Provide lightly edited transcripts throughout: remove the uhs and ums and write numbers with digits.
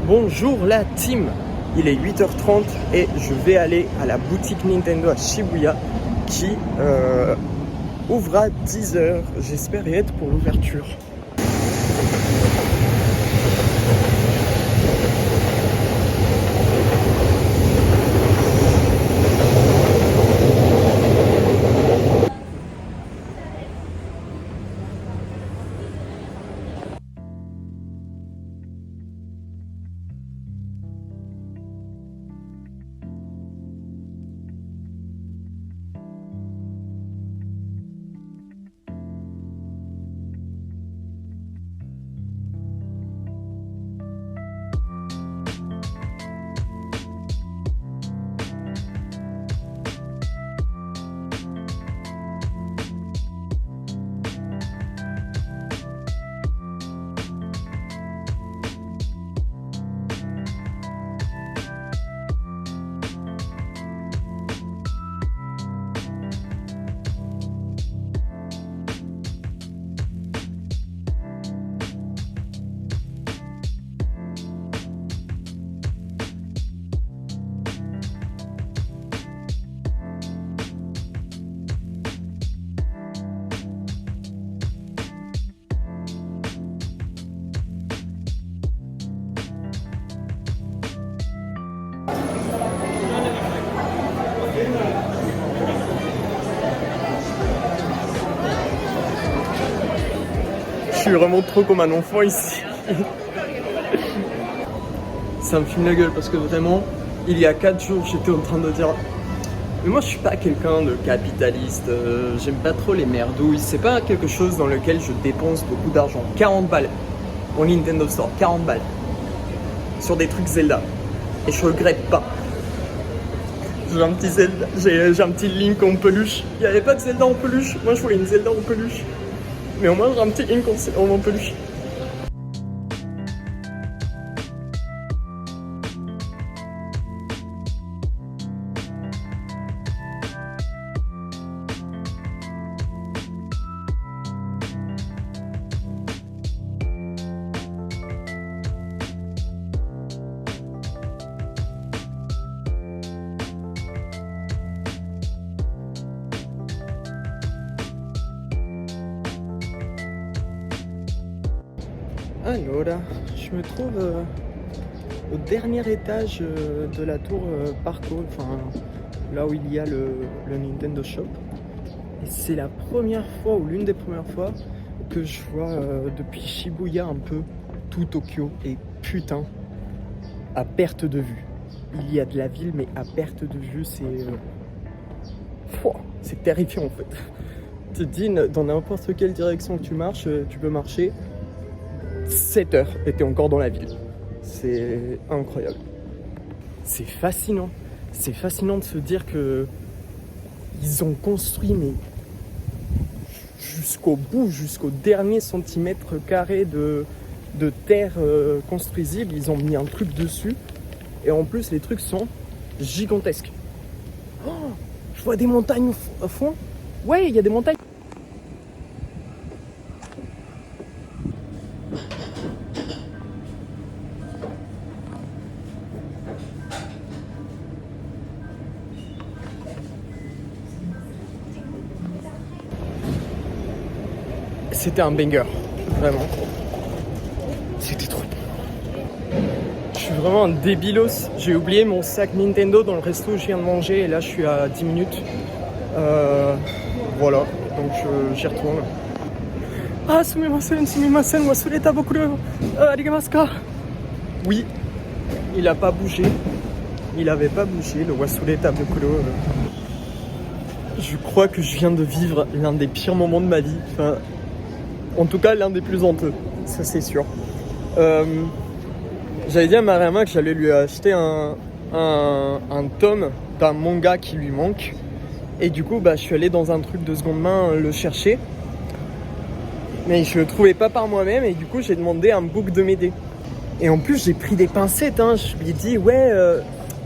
Bonjour la team, il est 8h30 et je vais aller à la boutique Nintendo à Shibuya qui ouvre à 10h. J'espère y être pour l'ouverture. Je suis vraiment trop comme un enfant ici. Ça me fume la gueule parce que vraiment, il y a 4 jours, j'étais en train de dire mais moi je suis pas quelqu'un de capitaliste, j'aime pas trop les merdouilles, c'est pas quelque chose dans lequel je dépense beaucoup d'argent. 40 balles au Nintendo Store, 40 balles sur des trucs Zelda. Et je regrette pas. J'ai un petit Zelda, j'ai un petit Link en peluche. Il n'y avait pas de Zelda en peluche, moi je voulais une Zelda en peluche. Mais au moins j'ai un petit Link en peluche. Alors là, je me trouve au dernier étage de la tour Parco, enfin là où il y a le Nintendo Shop. Et c'est la première fois, ou l'une des premières fois, que je vois depuis Shibuya un peu tout Tokyo. Et putain, à perte de vue. Il y a de la ville, mais à perte de vue, c'est terrifiant en fait. Tu te dis, dans n'importe quelle direction que tu marches, tu peux marcher 7 heures et t'es encore dans la ville. C'est incroyable. C'est fascinant. C'est fascinant de se dire que ils ont construit mais jusqu'au bout, jusqu'au dernier centimètre carré de terre construisible, ils ont mis un truc dessus. Et en plus, les trucs sont gigantesques. Oh, je vois des montagnes au fond. Ouais, il y a des montagnes. C'était un banger, vraiment. C'était trop bon. Je suis vraiment un débilos. J'ai oublié mon sac Nintendo dans le resto où je viens de manger et là je suis à 10 minutes. Voilà, donc j'y retourne. Ah, sumimasen, wasureta boku arigasu ka? Oui, il a pas bougé. Il avait pas bougé, le wasureta boku. Je crois que je viens de vivre l'un des pires moments de ma vie. Enfin, en tout cas, l'un des plus honteux, ça c'est sûr. J'avais dit à Mariama que j'allais lui acheter un tome d'un manga qui lui manque. Et du coup, je suis allé dans un truc de seconde main le chercher. Mais je le trouvais pas par moi-même et du coup, j'ai demandé à un book de m'aider. Et en plus, j'ai pris des pincettes. Je lui ai dit, ouais,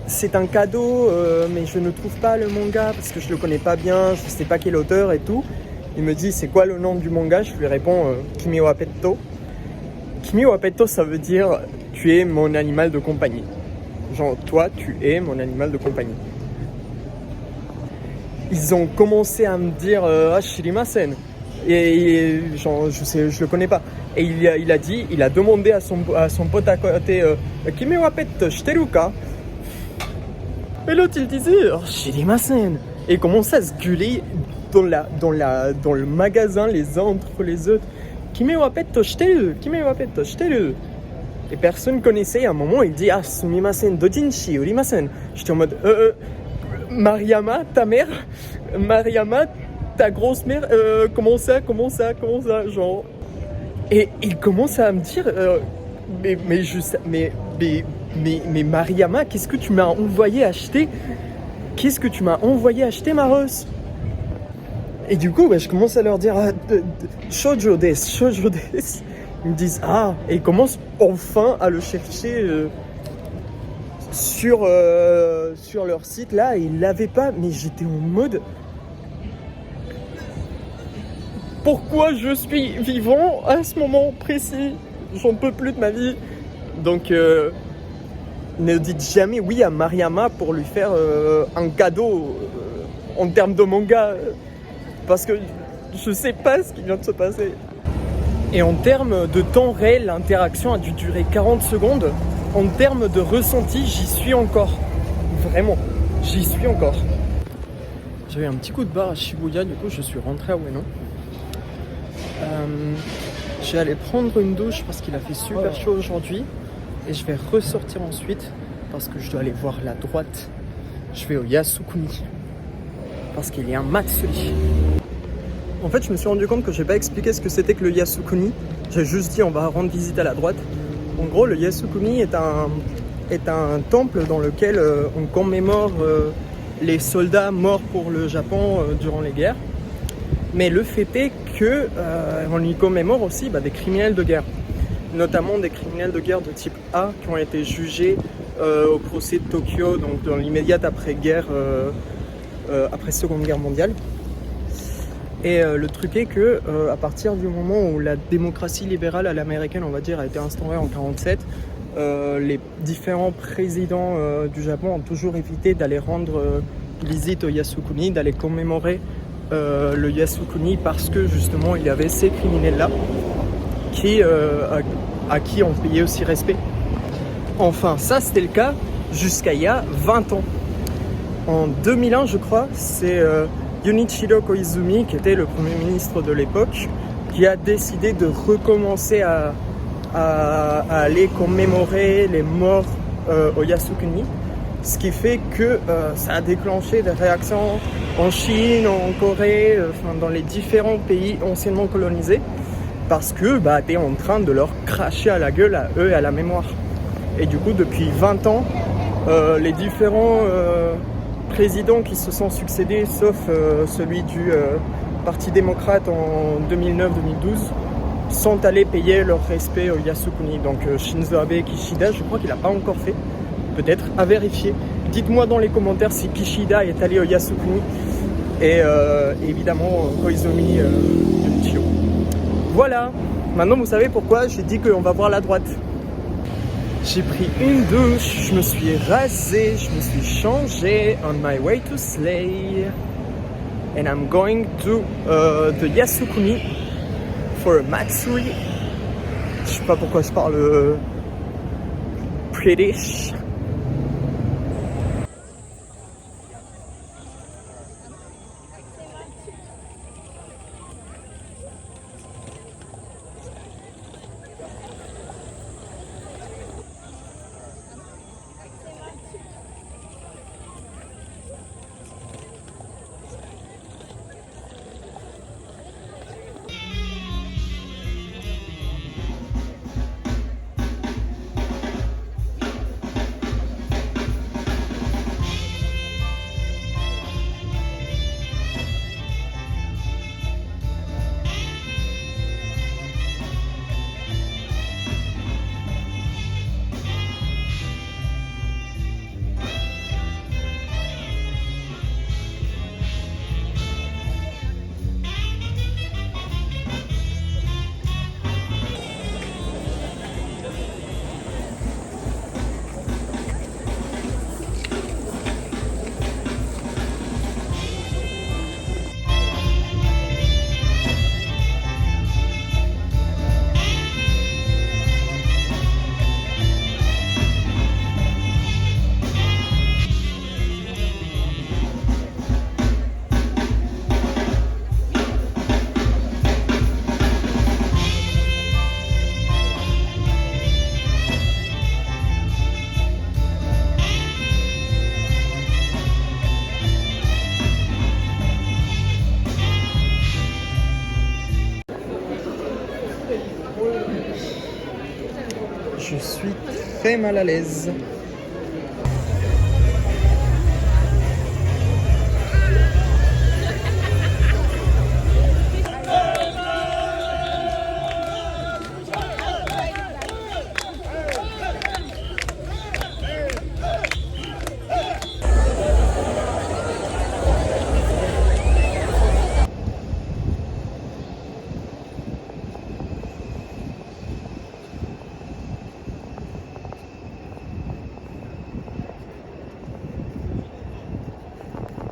c'est un cadeau, mais je ne trouve pas le manga parce que je le connais pas bien, je sais pas quel auteur et tout. Il me dit c'est quoi le nom du manga, je lui réponds Kimi wa Petto. Kimi wa Petto, ça veut dire tu tu es mon animal de compagnie. Genre, toi, tu es mon animal de compagnie. Ils ont commencé à me dire ah, shirimasen. Et genre, je le connais pas. Et il a demandé à son pote à côté Kimi wa pet shiteru ka? Et l'autre il disait oh, shirimasen. Et il commençait à se gueuler dans le magasin les uns entre les autres. Kimi wa pet shiteru? Kimi wa pet shiteru? Et personne connaissait. À un moment, il dit ah, sumimasen, dojinshi urimasen. J'étais en mode Mariama, ta mère? Mariama, ta grosse mère? Comment ça, genre. Et il commence à me dire mais Mariama, qu'est-ce que tu m'as envoyé acheter? Qu'est-ce que tu m'as envoyé acheter, Maros? Et du coup, je commence à leur dire shoujo desu. Ils me disent ah, et ils commencent enfin à le chercher sur leur site là, et ils l'avaient pas, mais j'étais en mode pourquoi je suis vivant à ce moment précis? J'en peux plus de ma vie. Donc ne dites jamais oui à Mariama pour lui faire un cadeau en termes de manga, parce que je sais pas ce qui vient de se passer. Et en termes de temps réel, l'interaction a dû durer 40 secondes. En termes de ressenti, j'y suis encore. Vraiment, j'y suis encore. J'avais un petit coup de barre à Shibuya, du coup je suis rentré à Ueno. Je vais aller prendre une douche parce qu'il a fait super chaud aujourd'hui. Et je vais ressortir ensuite parce que je dois aller voir la droite. Je vais au Yasukuni parce qu'il y a un Matsuri. En fait, je me suis rendu compte que je n'ai pas expliqué ce que c'était que le Yasukuni. J'ai juste dit on va rendre visite à la droite. En gros, le Yasukuni est un temple dans lequel on commémore les soldats morts pour le Japon durant les guerres. Mais le fait est que on y commémore aussi des criminels de guerre, notamment des criminels de guerre de type A qui ont été jugés au procès de Tokyo, donc dans l'immédiate après-guerre, après Seconde Guerre mondiale. Et le truc est que à partir du moment où la démocratie libérale à l'américaine, on va dire, a été instaurée en 1947, les différents présidents du Japon ont toujours évité d'aller rendre visite au Yasukuni, d'aller commémorer le Yasukuni, parce que justement il y avait ces criminels-là à qui on payait aussi respect. Enfin, ça c'était le cas jusqu'à il y a 20 ans. En 2001, je crois, c'est Junichiro Koizumi, qui était le Premier ministre de l'époque, qui a décidé de recommencer à aller commémorer les morts au Yasukuni. Ce qui fait que ça a déclenché des réactions en Chine, en Corée, dans les différents pays anciennement colonisés, parce que t'es en train de leur cracher à la gueule à eux et à la mémoire. Et du coup, depuis 20 ans, les différents présidents qui se sont succédés, sauf celui du Parti démocrate en 2009-2012, sont allés payer leur respect au Yasukuni. Donc Shinzo Abe, Kishida, je crois qu'il n'a pas encore fait. Peut-être à vérifier. Dites-moi dans les commentaires si Kishida est allé au Yasukuni. Et évidemment Koizumi Junichiro. Voilà. Maintenant vous savez pourquoi j'ai dit qu'on va voir la droite. J'ai pris une douche, je me suis rasé, je me suis changé on my way to Slay. And I'm going to the Yasukuni for a Matsuri. Je sais pas pourquoi je parle British. très mal à l'aise.